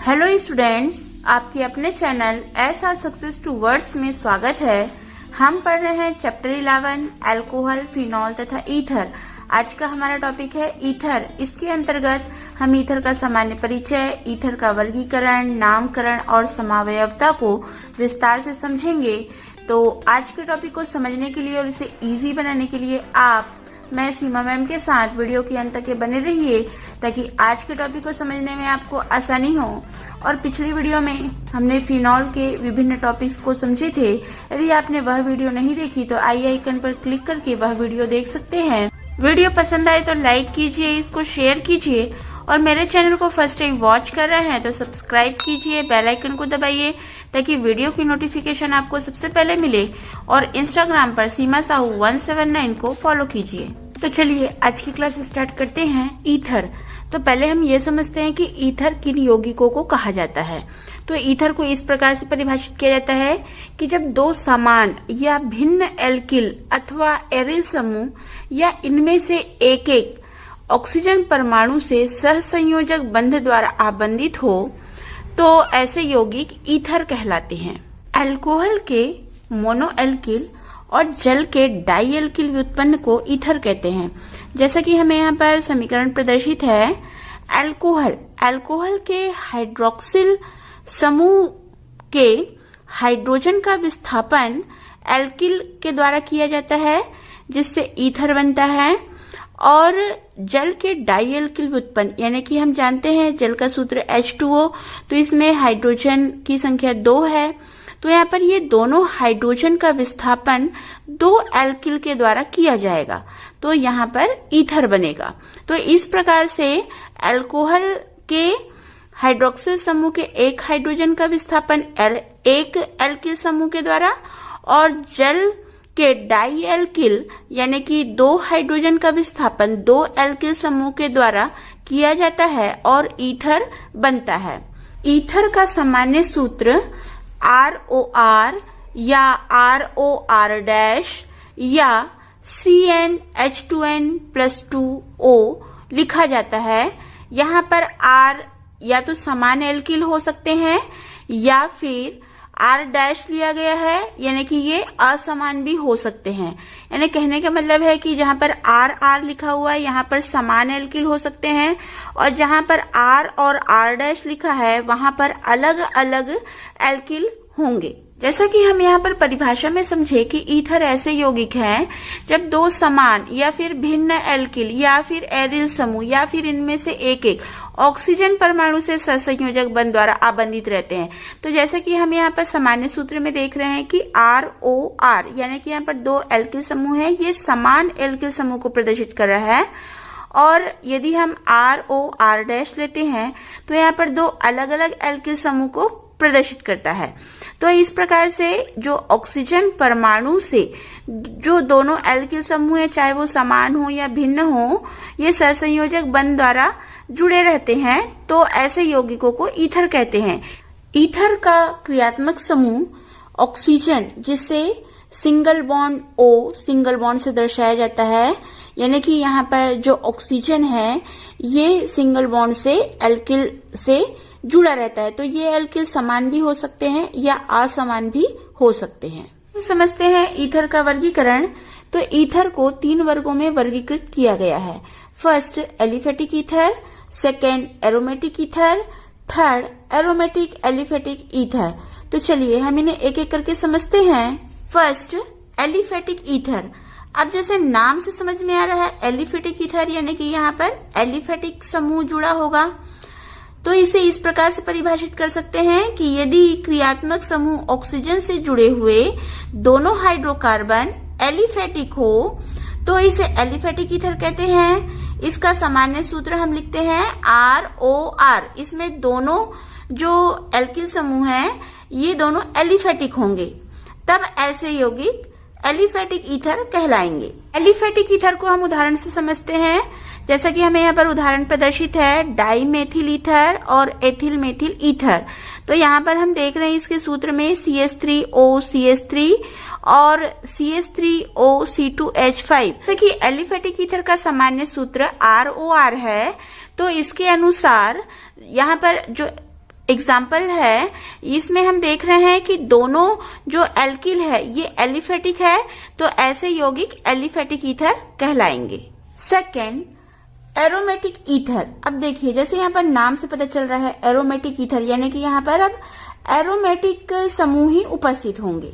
Hello students, आपके अपने channel SR success towards में स्वागत है। हम पढ़ रहे हैं चैप्टर 11 अल्कोहल, फिनॉल तथा ईथर। आज का हमारा टॉपिक है ईथर। इसके अंतर्गत हम ईथर का सामान्य परिचय, ईथर का वर्गीकरण, नामकरण और समावयवता को विस्तार से समझेंगे। तो आज के टॉपिक को समझने के लिए और इसे इजी बनाने के लिए मैं सीमा मैम के साथ वीडियो के अंत तक बने रहिए, ताकि आज के टॉपिक को समझने में आपको आसानी हो। और पिछली वीडियो में हमने फिनॉल के विभिन्न टॉपिक्स को समझे थे। यदि आपने वह वीडियो नहीं देखी तो आई आइकन पर क्लिक करके वह वीडियो देख सकते हैं। वीडियो पसंद आए तो लाइक कीजिए, इसको शेयर कीजिए और मेरे चैनल को फर्स्ट टाइम वॉच कर रहे हैं तो सब्सक्राइब कीजिए, बेल आइकन को दबाइए ताकि वीडियो की नोटिफिकेशन आपको सबसे पहले मिले। और इंस्टाग्राम पर सीमा साहू 179 को फॉलो कीजिए। तो चलिए आज की क्लास स्टार्ट करते हैं। ईथर। तो पहले हम ये समझते हैं कि ईथर किन यौगिकों को कहा जाता है। तो ईथर को इस प्रकार से परिभाषित किया जाता है कि जब दो समान या भिन्न एल्किल अथवा एरिल समूह या इनमें से एक एक ऑक्सीजन परमाणु से सहसंयोजक बंध द्वारा आबंधित हो तो ऐसे यौगिक ईथर कहलाते हैं। अल्कोहल के मोनोएल्किल और जल के डाईएल्किल व्युत्पन्न को ईथर कहते हैं। जैसा कि हमें यहाँ पर समीकरण प्रदर्शित है, अल्कोहल के हाइड्रोक्सिल समूह के हाइड्रोजन का विस्थापन एल्किल के द्वारा किया जाता है, जिससे ईथर बनता है। और जल के डाईएल्किल व्युत्पन्न, यानी कि हम जानते हैं जल का सूत्र H2O, तो इसमें हाइड्रोजन की संख्या 2 है। तो यहाँ पर ये दोनों हाइड्रोजन का विस्थापन 2 एल्किल के द्वारा किया जाएगा, तो यहाँ पर ईथर बनेगा। तो इस प्रकार से अल्कोहल के हाइड्रोक्सिल समूह के एक हाइड्रोजन का विस्थापन एक एल्किल समूह के द्वारा और जल के डाईएल्किल यानी कि 2 हाइड्रोजन का विस्थापन 2 एल्किल समूह के द्वारा किया जाता है और ईथर बनता है। ईथर का सामान्य सूत्र ROR या ROR- या CnH2n+2O लिखा जाता है। यहाँ पर R या तो समान एल्किल हो सकते हैं या फिर R- लिया गया है, यानी कि ये असमान भी हो सकते हैं। यानी कहने का मतलब है कि जहाँ पर RR लिखा हुआ है यहाँ पर समान एल्किल हो सकते हैं और जहाँ पर R और R- लिखा है वहां पर अलग अलग एल्किल होंगे। जैसा कि हम यहाँ पर परिभाषा में समझे कि ईथर ऐसे यौगिक हैं जब दो समान या फिर भिन्न एल्किल या फिर एरिल समूह या फिर इनमें से एक एक ऑक्सीजन परमाणु से सहसंयोजक बंध द्वारा आबंधित रहते हैं। तो जैसे कि हम यहाँ पर सामान्य सूत्र में देख रहे हैं कि ROR यानी कि यहाँ पर 2 एल्किल समूह है, ये समान एल्किल समूह को प्रदर्शित कर रहा है। और यदि हम ROR- लेते हैं तो यहाँ पर 2 अलग अलग एल्किल समूह को प्रदर्शित करता है। तो इस प्रकार से जो ऑक्सीजन परमाणु से जो दोनों एल्किल समूह है, चाहे वो समान हो या भिन्न हो, ये सहसंयोजक बंध द्वारा जुड़े रहते हैं, तो ऐसे यौगिकों को ईथर कहते हैं। ईथर का क्रियात्मक समूह ऑक्सीजन, जिसे single bond O single bond से दर्शाया जाता है, यानी कि यहाँ पर जो ऑक्सीजन है ये सिंगल बॉन्ड से एल्किल से जुड़ा रहता है। तो ये एल्किल समान भी हो सकते हैं या असमान भी हो सकते हैं। समझते हैं ईथर का वर्गीकरण। तो ईथर को 3 वर्गों में वर्गीकृत किया गया है। First aliphatic ether, second aromatic ether, third aromatic aliphatic ether. तो चलिए हम इन्हें एक एक करके समझते हैं। First aliphatic ether. अब जैसे नाम से समझ में आ रहा है एलिफेटिक ईथर यानी कि यहाँ पर एलिफेटिक समूह जुड़ा होगा, तो इसे इस प्रकार से परिभाषित कर सकते हैं कि यदि क्रियात्मक समूह ऑक्सीजन से जुड़े हुए दोनों हाइड्रोकार्बन एलिफेटिक हो तो इसे एलिफेटिक ईथर कहते हैं। इसका सामान्य सूत्र हम लिखते हैं ROR। इसमें दोनों जो एल्किल समूह हैं ये दोनों एलिफेटिक होंगे, तब ऐसे यौगिक एलिफेटिक ईथर कहलाएंगे। एलिफेटिक ईथर को हम उदाहरण से समझते हैं। जैसा कि हमें यहाँ पर उदाहरण प्रदर्शित है डाईमेथिल ईथर और एथिल मेथिल ईथर। तो यहाँ पर हम देख रहे हैं इसके सूत्र में CH3OCH3 और CH3OC2H5। जैसे कि एलिफेटिक ईथर का सामान्य सूत्र ROR है, तो इसके अनुसार यहाँ पर जो एग्जाम्पल है, इसमें हम देख रहे हैं कि दोनों जो एल्किल है ये एलिफेटिक है, तो ऐसे यौगिक एलिफेटिक ईथर कहलाएंगे। Second, aromatic ether. अब देखिए जैसे यहाँ पर नाम से पता चल रहा है एरोमेटिक ईथर, यानी कि यहाँ पर अब एरोमेटिक समूह ही उपस्थित होंगे।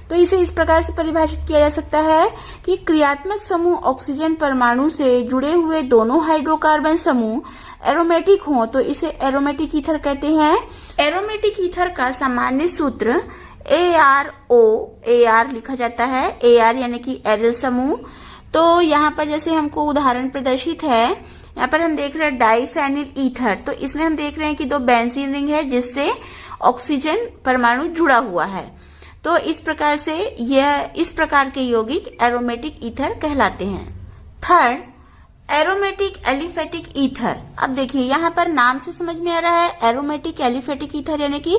तो इसे इस प्रकार से परिभाषित किया जा सकता है कि क्रियात्मक समूह ऑक्सीजन परमाणु से जुड़े हुए दोनों हाइड्रोकार्बन समूह एरोमेटिक हों तो इसे एरोमेटिक ईथर कहते हैं। एरोमेटिक ईथर का सामान्य सूत्र ARO, AR लिखा जाता है, AR यानी कि एरिल समूह। तो यहाँ पर जैसे हमको उदाहरण प्रदर्शित है, यहाँ पर हम देख रहे हैं डाइफेनिल ईथर, तो इसमें हम देख रहे हैं कि 2 बेंजीन रिंग है जिससे ऑक्सीजन परमाणु जुड़ा हुआ है। तो इस प्रकार से इस प्रकार के यौगिक एरोमेटिक ईथर कहलाते हैं। Third, aromatic aliphatic ether. अब देखिए यहाँ पर नाम से समझ में आ रहा है एरोमेटिक एलिफेटिक ईथर, यानी कि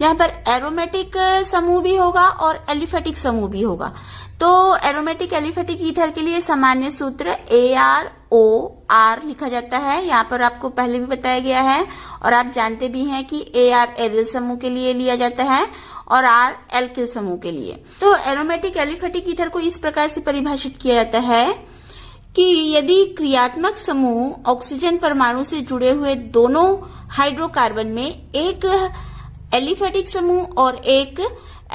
यहाँ पर एरोमेटिक समूह भी होगा और एलिफेटिक समूह भी होगा। तो एरोमेटिक एलिफेटिक ईथर के लिए सामान्य सूत्र AROR लिखा जाता है। यहाँ पर आपको पहले भी बताया गया है और आप जानते भी हैं कि AR एरिल समूह के लिए लिया जाता है और R एल्किल समूह के लिए। तो एरोमेटिक एलिफेटिक ईथर को इस प्रकार से परिभाषित किया जाता है कि यदि क्रियात्मक समूह ऑक्सीजन परमाणु से जुड़े हुए दोनों हाइड्रोकार्बन में एक एलिफेटिक समूह और एक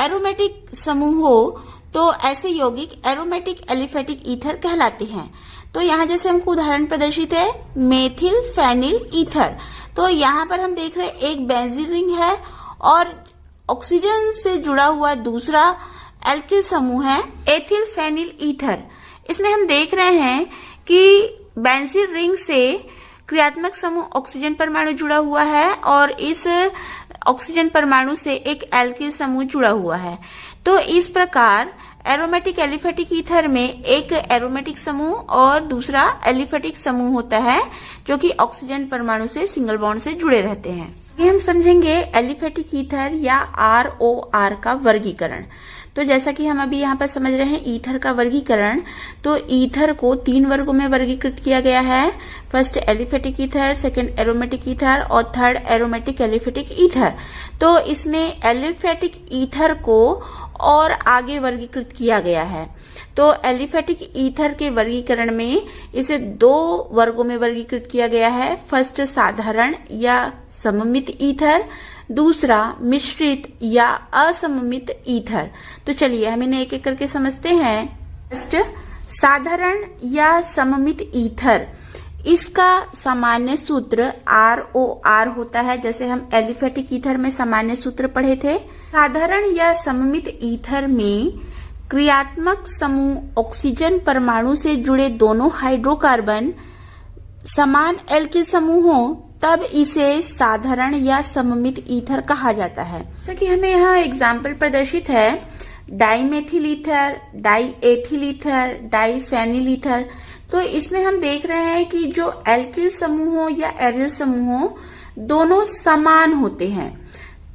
एरोमेटिक समूह हो तो ऐसे यौगिक एरोमेटिक एलिफेटिक ईथर कहलाते हैं। तो यहाँ जैसे हमको उदाहरण प्रदर्शित है मेथिल फेनिल ईथर। तो यहाँ पर हम देख रहे हैं एक बेंजीन रिंग है और ऑक्सीजन से जुड़ा हुआ दूसरा एल्किल समूह है एथिल फेनिल ईथर। इसमें हम देख रहे हैं कि बेंजीन रिंग से क्रियात्मक समूह ऑक्सीजन परमाणु जुड़ा हुआ है और इस ऑक्सीजन परमाणु से एक एल्किल समूह जुड़ा हुआ है। तो इस प्रकार एरोमेटिक एलिफेटिक ईथर में एक एरोमेटिक समूह और दूसरा एलिफेटिक समूह होता है जो कि ऑक्सीजन परमाणु से सिंगल बॉन्ड से जुड़े रहते हैं। ये हम समझेंगे एलिफेटिक ईथर या ROR का वर्गीकरण। तो जैसा कि हम अभी यहाँ पर समझ रहे हैं ईथर का वर्गीकरण, तो ईथर को 3 वर्गों में वर्गीकृत किया गया है। First aliphatic ether, second aromatic ether और थर्ड एरोमेटिक एलिफेटिक ईथर। तो इसमें एलिफेटिक ईथर को और आगे वर्गीकृत किया गया है। तो एलिफेटिक ईथर के वर्गीकरण में इसे 2 वर्गों में वर्गीकृत किया गया है। फर्स्ट साधारण या सममित ईथर, दूसरा मिश्रित या असममित ईथर। तो चलिए हम इन्हें एक एक करके समझते हैं। फर्स्ट साधारण या सममित ईथर, इसका सामान्य सूत्र ROR होता है, जैसे हम एलिफेटिक ईथर में सामान्य सूत्र पढ़े थे। साधारण या सममित ईथर में क्रियात्मक समूह ऑक्सीजन परमाणु से जुड़े दोनों हाइड्रोकार्बन समान एल्किल समूह हो तब इसे साधारण या सममित ईथर कहा जाता है। जैसा कि हमें यहाँ एग्जाम्पल प्रदर्शित है dimethyl ether, diethyl ether, diphenyl ether. तो इसमें हम देख रहे हैं कि जो एल्किल समूह हो या एरिल समूह हो दोनों समान होते हैं,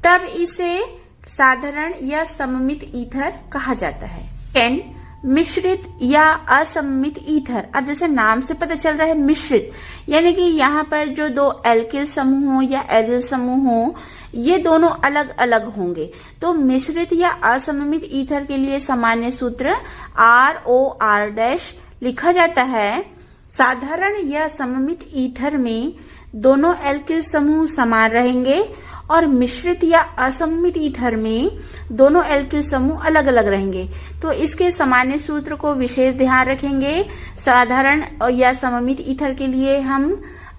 तब इसे साधारण या सममित ईथर कहा जाता है। सेकेंड, मिश्रित या असममित ईथर। अब जैसे नाम से पता चल रहा है मिश्रित, यानी कि यहाँ पर जो 2 एल्किल समूह हो या एरिल समूह हो ये दोनों अलग अलग होंगे। तो मिश्रित या असममित ईथर के लिए सामान्य सूत्र ROR' लिखा जाता है। साधारण या सममित ईथर में दोनों एल्किल समूह समान रहेंगे और मिश्रित या असममित ईथर में दोनों एल्किल समूह अलग अलग रहेंगे। तो इसके सामान्य सूत्र को विशेष ध्यान रखेंगे। साधारण या सममित ईथर के लिए हम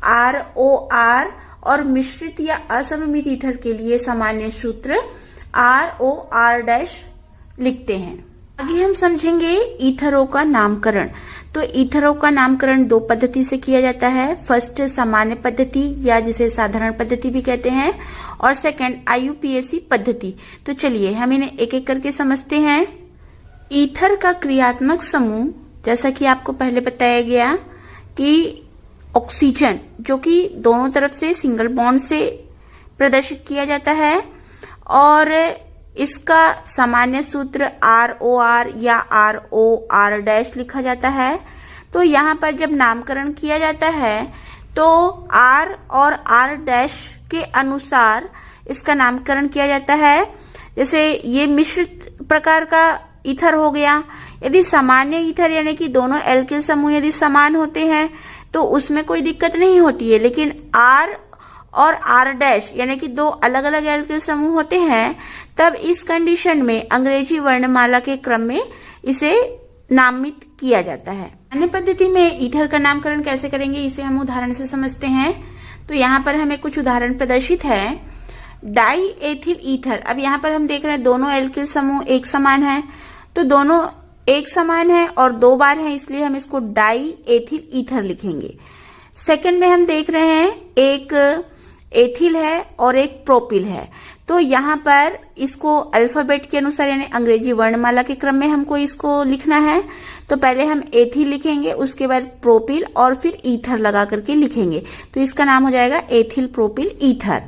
ROR और मिश्रित या असममित ईथर के लिए सामान्य सूत्र ROR' लिखते हैं। आगे हम समझेंगे ईथरों का नामकरण। तो ईथरों का नामकरण 2 पद्धति से किया जाता है। फर्स्ट सामान्य पद्धति या जिसे साधारण पद्धति भी कहते हैं और सेकंड IUPAC पद्धति। तो चलिए हम इन्हें एक एक करके समझते हैं। ईथर का क्रियात्मक समूह, जैसा कि आपको पहले बताया गया कि ऑक्सीजन जो कि दोनों तरफ से सिंगल बॉन्ड से प्रदर्शित किया जाता है और इसका सामान्य सूत्र ROR या ROR' लिखा जाता है। तो यहाँ पर जब नामकरण किया जाता है तो R और R' के अनुसार इसका नामकरण किया जाता है। जैसे ये मिश्रित प्रकार का ईथर हो गया। यदि सामान्य ईथर यानी कि दोनों एल्किल समूह यदि समान होते हैं तो उसमें कोई दिक्कत नहीं होती है, लेकिन R और R' यानी कि दो अलग अलग एल्किल समूह होते हैं, तब इस कंडीशन में अंग्रेजी वर्णमाला के क्रम में इसे नामित किया जाता है। अन्य पद्धति में ईथर का नामकरण कैसे करेंगे इसे हम उदाहरण से समझते हैं। तो यहाँ पर हमें कुछ उदाहरण प्रदर्शित है। Die ethyl ether. अब यहाँ पर हम देख रहे हैं दोनों एल्किल समूह एक समान है, तो दोनों एक समान है और दो बार है, इसलिए हम इसको डाई एथिल ईथर लिखेंगे। सेकंड में हम देख रहे हैं एक एथिल है और एक प्रोपिल है, तो यहाँ पर इसको अल्फाबेट के अनुसार यानी अंग्रेजी वर्णमाला के क्रम में हमको इसको लिखना है। तो पहले हम एथिल लिखेंगे, उसके बाद प्रोपिल और फिर ईथर लगा करके लिखेंगे, तो इसका नाम हो जाएगा एथिल प्रोपिल ईथर।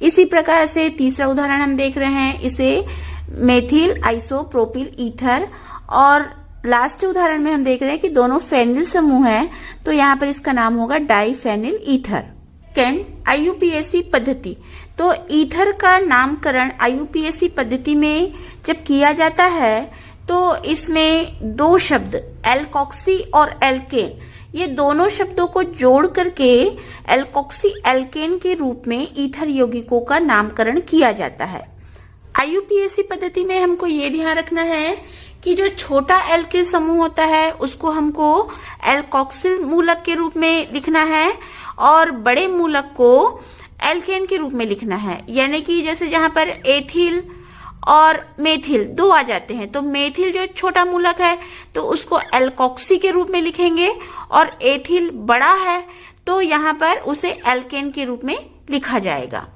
इसी प्रकार से तीसरा उदाहरण हम देख रहे हैं, इसे मेथिल आइसोप्रोपिल ईथर। और लास्ट उदाहरण में हम देख रहे हैं कि दोनों फेनिल समूह हैं, तो यहाँ पर इसका नाम होगा डाइफेनिल ईथर। IUPAC पद्धति। तो ईथर का नामकरण IUPAC पद्धति में जब किया जाता है तो इसमें दो शब्द एल्कोक्सी और एल्केन, ये दोनों शब्दों को जोड़ करके एल्कोक्सी एल्केन के रूप में ईथर यौगिकों का नामकरण किया जाता है। IUPAC पद्धति में हमको ये ध्यान रखना है कि जो छोटा एल्किल समूह होता है उसको हमको एल्कोक्सिल मूलक के रूप में लिखना है और बड़े मूलक को एल्केन के रूप में लिखना है। यानी कि जैसे जहां पर एथिल और मेथिल दो आ जाते हैं, तो मेथिल जो छोटा मूलक है तो उसको एल्कोक्सी के रूप में लिखेंगे, और एथिल बड़ा है तो यहाँ पर उसे एल्केन के रूप में लिखा जाएगा।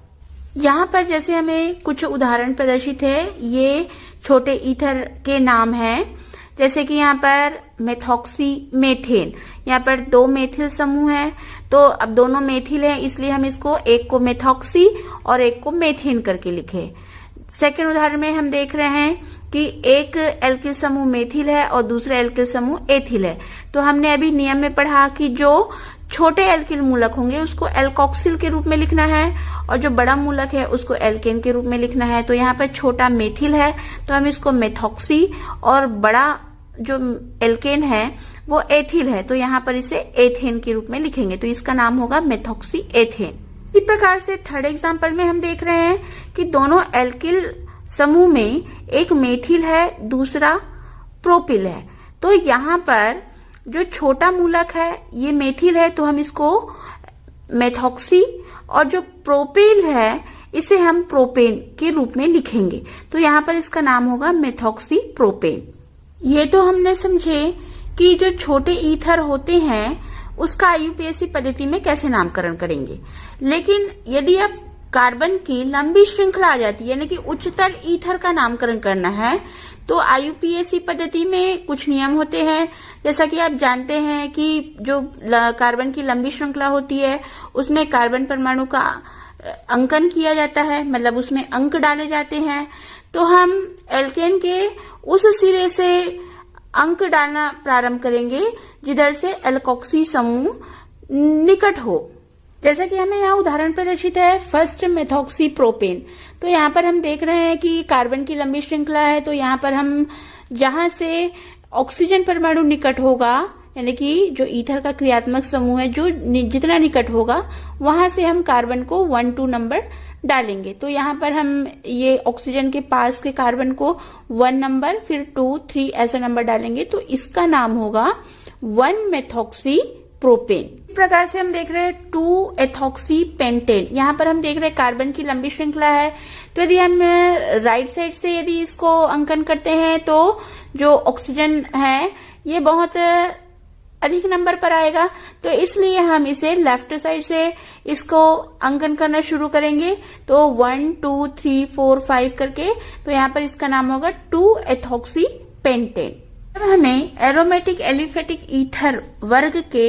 यहाँ पर जैसे हमें कुछ उदाहरण प्रदर्शित है, ये छोटे ईथर के नाम हैं, जैसे कि यहाँ पर मेथॉक्सी मेथेन, यहाँ पर दो मेथिल समूह है, तो अब दोनों मेथिल हैं इसलिए हम इसको एक को मेथॉक्सी और एक को मेथेन करके लिखे। सेकेंड उदाहरण में हम देख रहे हैं कि एक एल्किल समूह मेथिल है और दूसरा एल्किल समूह एथिल है, तो हमने अभी नियम में पढ़ा कि जो छोटे एल्किल मूलक होंगे उसको एल्कोक्सिल के रूप में लिखना है और जो बड़ा मूलक है उसको एल्केन के रूप में लिखना है। तो यहाँ पर छोटा मेथिल है तो हम इसको मेथॉक्सी, और बड़ा जो एल्केन है वो एथिल है तो यहाँ पर इसे एथेन के रूप में लिखेंगे, तो इसका नाम होगा मेथॉक्सी एथेन। इसी प्रकार से थर्ड एग्जाम्पल में हम देख रहे हैं कि दोनों एल्किल समूह में एक मेथिल है दूसरा प्रोपिल है, तो यहाँ पर जो छोटा मूलक है ये मेथिल है तो हम इसको मेथॉक्सी, और जो प्रोपिल है इसे हम प्रोपेन के रूप में लिखेंगे, तो यहाँ पर इसका नाम होगा मेथॉक्सी प्रोपेन। ये तो हमने समझे कि जो छोटे ईथर होते हैं उसका IUPAC पद्धति में कैसे नामकरण करेंगे। लेकिन यदि अब कार्बन की लंबी श्रृंखला आ जाती है यानी कि उच्चतर ईथर का नामकरण करना है तो IUPAC पद्धति में कुछ नियम होते हैं। जैसा कि आप जानते हैं कि जो कार्बन की लंबी श्रृंखला होती है उसमें कार्बन परमाणु का अंकन किया जाता है, मतलब उसमें अंक डाले जाते हैं, तो हम एल्केन के उस सिरे से अंक डालना प्रारंभ करेंगे जिधर से एल्कोक्सी समूह निकट हो। जैसा कि हमें यहाँ उदाहरण प्रदर्शित है फर्स्ट मेथॉक्सी प्रोपेन, तो यहाँ पर हम देख रहे हैं कि कार्बन की लंबी श्रृंखला है, तो यहाँ पर हम जहां से ऑक्सीजन परमाणु निकट होगा यानी कि जो ईथर का क्रियात्मक समूह है जो जितना निकट होगा वहां से हम कार्बन को 1-2 नंबर डालेंगे। तो यहाँ पर हम ये ऑक्सीजन के पास के कार्बन को 1 नंबर फिर 2-3 ऐसा नंबर डालेंगे, तो इसका नाम होगा 1 मेथॉक्सी प्रोपेन। इस प्रकार से हम देख रहे हैं 2 एथॉक्सी पेंटेन। यहाँ पर हम देख रहे हैं कार्बन की लंबी श्रृंखला है, तो यदि हम राइट साइड से यदि इसको अंकन करते हैं तो जो ऑक्सीजन है ये बहुत अधिक नंबर पर आएगा, तो इसलिए हम इसे लेफ्ट साइड से इसको अंकन करना शुरू करेंगे, तो 1, 2, 3, 4, 5 करके, तो यहाँ पर इसका नाम होगा 2 एथॉक्सी पेंटेन। अब हमें एरोमेटिक एलिफेटिक ईथर वर्ग के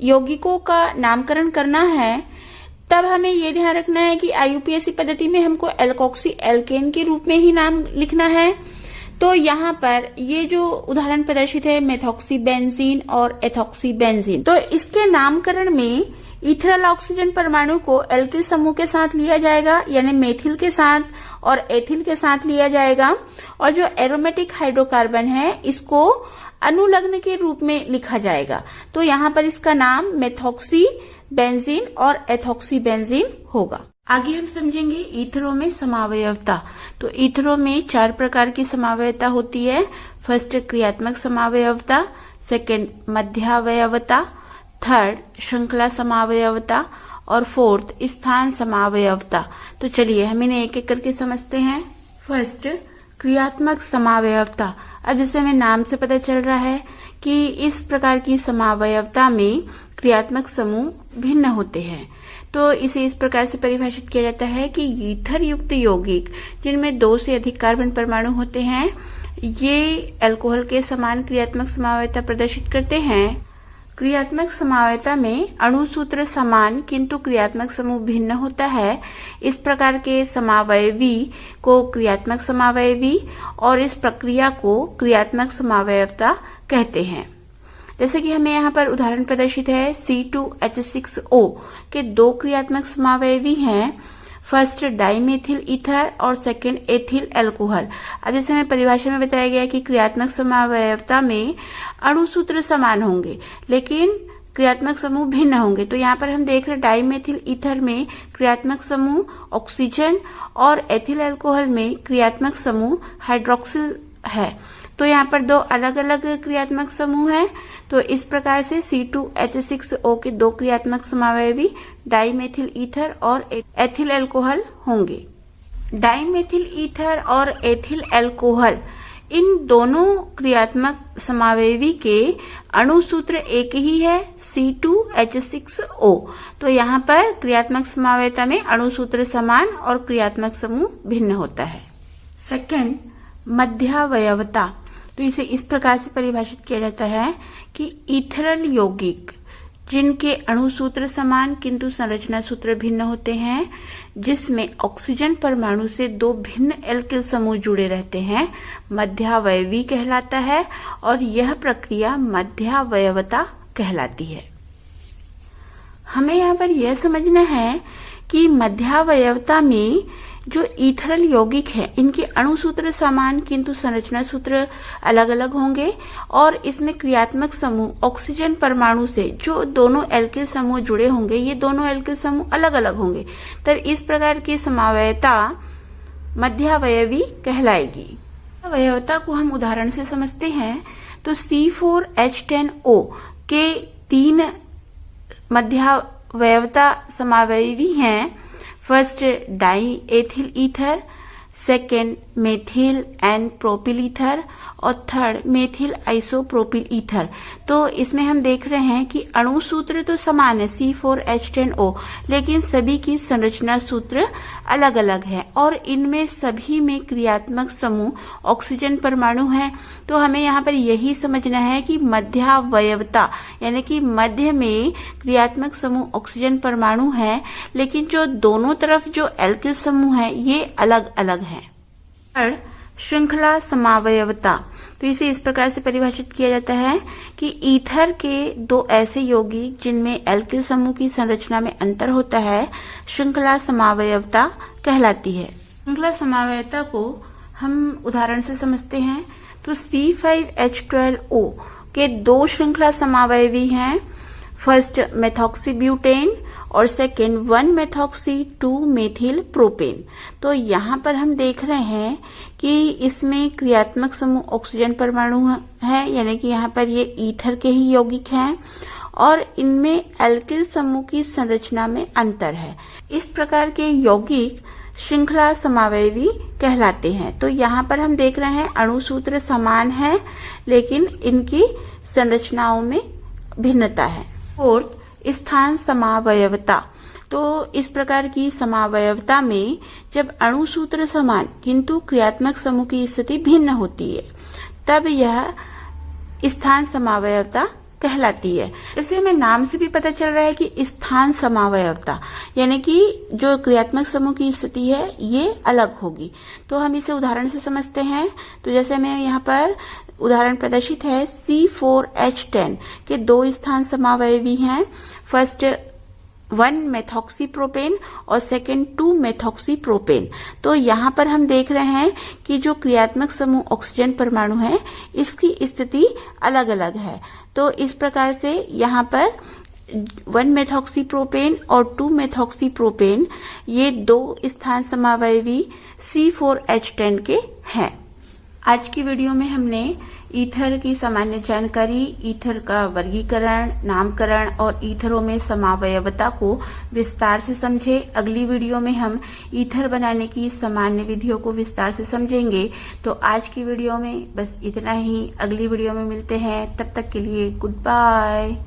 यौगिकों का नामकरण करना है, तब हमें ये ध्यान रखना है कि IUPAC पद्धति में हमको एल्कोक्सी एल्केन के रूप में ही नाम लिखना है। तो यहाँ पर ये जो उदाहरण प्रदर्शित है मेथॉक्सी बेंजीन और एथॉक्सी बेंजीन, तो इसके नामकरण में इथरल ऑक्सीजन परमाणु को एल्किल समूह के साथ लिया जाएगा, यानी मेथिल के साथ और एथिल के साथ लिया जाएगा, और जो एरोमेटिक हाइड्रोकार्बन है इसको अनुलग्न के रूप में लिखा जाएगा। तो यहाँ पर इसका नाम मेथॉक्सी बेंजीन और एथॉक्सी बेंजीन होगा। आगे हम समझेंगे ईथरों में समावयवता। तो ईथरों में 4 प्रकार की समावयवता होती है। फर्स्ट क्रियात्मक समावयवता, सेकंड मध्यावयवता, थर्ड श्रृंखला समावयवता और फोर्थ स्थान समावयवता। तो चलिए हम इन्हें एक एक करके समझते हैं। फर्स्ट क्रियात्मक समावयवता। अब जैसे हमें नाम से पता चल रहा है कि इस प्रकार की समावयवता में क्रियात्मक समूह भिन्न होते हैं, तो इसे इस प्रकार से परिभाषित किया जाता है कि ईथर युक्त यौगिक जिनमें 2 से अधिक कार्बन परमाणु होते हैं, ये अल्कोहल के समान क्रियात्मक समावयवता प्रदर्शित करते हैं। क्रियात्मक समावयवता में अणु सूत्र समान किंतु क्रियात्मक समूह भिन्न होता है। इस प्रकार के समावयवी को क्रियात्मक समावयवी और इस प्रक्रिया को क्रियात्मक समावयवता कहते हैं। जैसे कि हमें यहाँ पर उदाहरण प्रदर्शित है, C2H6O के 2 क्रियात्मक समावयवी हैं, फर्स्ट डाइमेथिल ईथर और सेकंड एथिल अल्कोहल। अब जैसे हमें परिभाषा में बताया गया कि क्रियात्मक समावयवता में अणु सूत्र समान होंगे लेकिन क्रियात्मक समूह भिन्न होंगे। तो यहाँ पर हम देख रहे हैं डाइमेथिल ईथर में क्रियात्मक समूह ऑक्सीजन और एथिल अल्कोहल में क्रियात्मक समूह हाइड्रोक्सिल है। तो यहाँ पर 2 अलग अलग क्रियात्मक समूह हैं। तो इस प्रकार से C2H6O के 2 क्रियात्मक समावयवी डाइमेथिल ईथर और एथिल अल्कोहल होंगे। डाइमेथिल ईथर और एथिल अल्कोहल इन दोनों क्रियात्मक समावयवी के अणु सूत्र एक ही है, C2H6O। तो यहाँ पर क्रियात्मक समावयवता में अणु सूत्र समान और क्रियात्मक समूह भिन्न होता है। सेकंड मध्यावयवता। तो इसे इस प्रकार से परिभाषित किया जाता है कि ईथरल यौगिक जिनके अणु सूत्र समान किंतु संरचना सूत्र भिन्न होते हैं, जिसमें ऑक्सीजन परमाणु से 2 भिन्न एल्किल समूह जुड़े रहते हैं, मध्यावयवी कहलाता है और यह प्रक्रिया मध्यावयवता कहलाती है। हमें यहाँ पर यह समझना है कि मध्यावयवता में जो ईथरल यौगिक है इनके अणु सूत्र समान किंतु संरचना सूत्र अलग अलग होंगे और इसमें क्रियात्मक समूह ऑक्सीजन परमाणु से जो दोनों एल्किल समूह जुड़े होंगे, ये दोनों एल्किल समूह अलग अलग होंगे। तब इस प्रकार की समावयवता मध्यावयवी कहलाएगी। मध्यावयवता को हम उदाहरण से समझते हैं। तो C4H10O के 3 मध्यावयवता समावयवी हैं, first die ethyl ether, second methyl and propyl ether और थर्ड मेथिल आइसोप्रोपिल ईथर। तो इसमें हम देख रहे हैं कि अणु सूत्र तो समान है C4H10O, लेकिन सभी की संरचना सूत्र अलग अलग है और इनमें सभी में क्रियात्मक समूह ऑक्सीजन परमाणु है। तो हमें यहाँ पर यही समझना है कि मध्यावयवता यानी कि मध्य में क्रियात्मक समूह ऑक्सीजन परमाणु है, लेकिन जो दोनों तरफ जो एल्किल समूह है ये अलग अलग है। श्रृंखला समावयवता। तो इसे इस प्रकार से परिभाषित किया जाता है कि ईथर के 2 ऐसे यौगिक जिनमें एल्किल समूह की संरचना में अंतर होता है, श्रृंखला समावयवता कहलाती है। श्रृंखला समावयवता को हम उदाहरण से समझते हैं। तो C5H12O के 2 श्रृंखला समावयवी हैं, फर्स्ट मेथॉक्सीब्यूटेन और सेकेंड 1-मेथॉक्सी-2-मेथिल प्रोपेन। तो यहाँ पर हम देख रहे हैं कि इसमें क्रियात्मक समूह ऑक्सीजन परमाणु है, यानी कि यहाँ पर ये ईथर के ही यौगिक हैं और इनमें एल्किल समूह की संरचना में अंतर है। इस प्रकार के यौगिक श्रृंखला समावयवी कहलाते हैं। तो यहाँ पर हम देख रहे हैं अणु सूत्र समान है लेकिन इनकी संरचनाओं में भिन्नता है। फोर्थ स्थान समावयवता। तो इस प्रकार की समावयवता में जब अणु सूत्र समान किंतु क्रियात्मक समूह की स्थिति भिन्न होती है तब यह स्थान समावयवता कहलाती है। जैसे हमें नाम से भी पता चल रहा है कि स्थान समावयवता यानी कि जो क्रियात्मक समूह की स्थिति है ये अलग होगी। तो हम इसे उदाहरण से समझते हैं। तो जैसे हमें यहाँ पर उदाहरण प्रदर्शित है, C4H10 के 2 स्थान समावयवी हैं, फर्स्ट 1 मेथॉक्सीप्रोपेन और सेकेंड 2 मेथॉक्सीप्रोपेन। तो यहाँ पर हम देख रहे हैं कि जो क्रियात्मक समूह ऑक्सीजन परमाणु है इसकी स्थिति अलग अलग है। तो इस प्रकार से यहाँ पर 1 मेथॉक्सीप्रोपेन और 2 मेथॉक्सीप्रोपेन ये 2 स्थान समावयवी C4H10 के हैं। आज की वीडियो में हमने ईथर की सामान्य जानकारी, ईथर का वर्गीकरण, नामकरण और ईथरों में समावयवता को विस्तार से समझे। अगली वीडियो में हम ईथर बनाने की सामान्य विधियों को विस्तार से समझेंगे। तो आज की वीडियो में बस इतना ही। अगली वीडियो में मिलते हैं, तब तक के लिए गुड बाय।